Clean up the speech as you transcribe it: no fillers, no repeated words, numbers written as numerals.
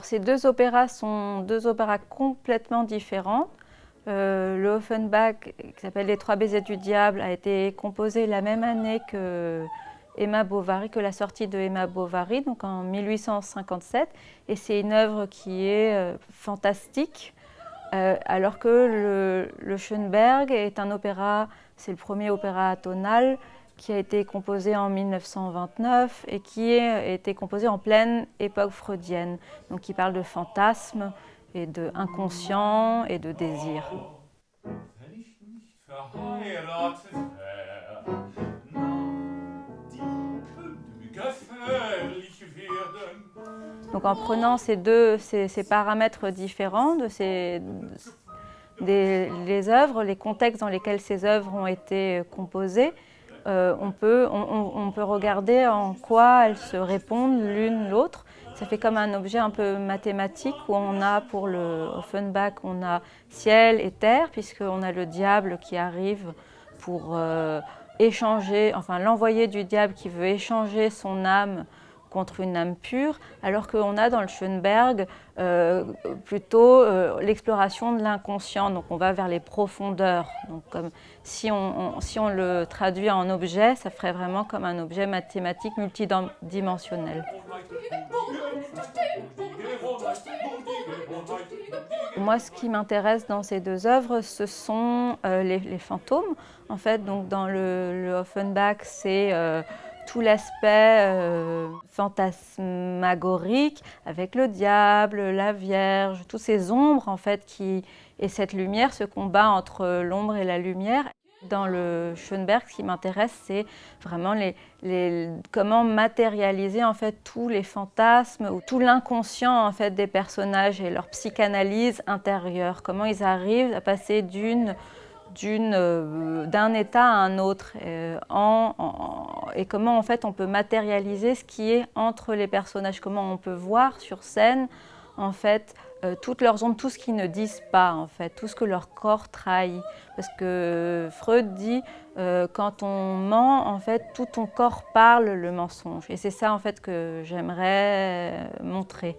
Ces deux opéras sont deux opéras complètement différents. Le Offenbach, qui s'appelle Les Trois baisers du diable, a été composé la même année que Emma Bovary, que la sortie de Emma Bovary, donc en 1857. Et c'est une œuvre qui est fantastique, alors que le Schönberg est un opéra, c'est le premier opéra atonal qui a été composé en 1929 et qui a été composé en pleine époque freudienne. Donc qui parle de fantasmes et de inconscient et de désir. Donc en prenant ces paramètres différents de les œuvres, les contextes dans lesquels ces œuvres ont été composées, on peut regarder en quoi elles se répondent l'une l'autre. Ça fait comme un objet un peu mathématique où on a pour le Offenbach, on a ciel et terre, puisqu'on a le diable qui arrive pour échanger, enfin l'envoyé du diable qui veut échanger son âme contre une âme pure, alors qu'on a dans le Schönberg plutôt l'exploration de l'inconscient, donc on va vers les profondeurs. Donc comme si on le traduit en objet, ça ferait vraiment comme un objet mathématique multidimensionnel. Moi, ce qui m'intéresse dans ces deux œuvres, ce sont les fantômes. En fait, donc dans le Offenbach, c'est tout l'aspect fantasmagorique avec le diable, la Vierge, toutes ces ombres en fait et cette lumière, ce combat entre l'ombre et la lumière. Dans le Schönberg, ce qui m'intéresse, c'est vraiment comment matérialiser en fait tous les fantasmes ou tout l'inconscient en fait des personnages et leur psychanalyse intérieure. Comment ils arrivent à passer d'un état à un autre et comment en fait on peut matérialiser ce qui est entre les personnages, comment on peut voir sur scène en fait toutes leurs ombres, tout ce qu'ils ne disent pas en fait, tout ce que leur corps trahit, parce que Freud dit quand on ment en fait tout ton corps parle le mensonge, et c'est ça en fait que j'aimerais montrer.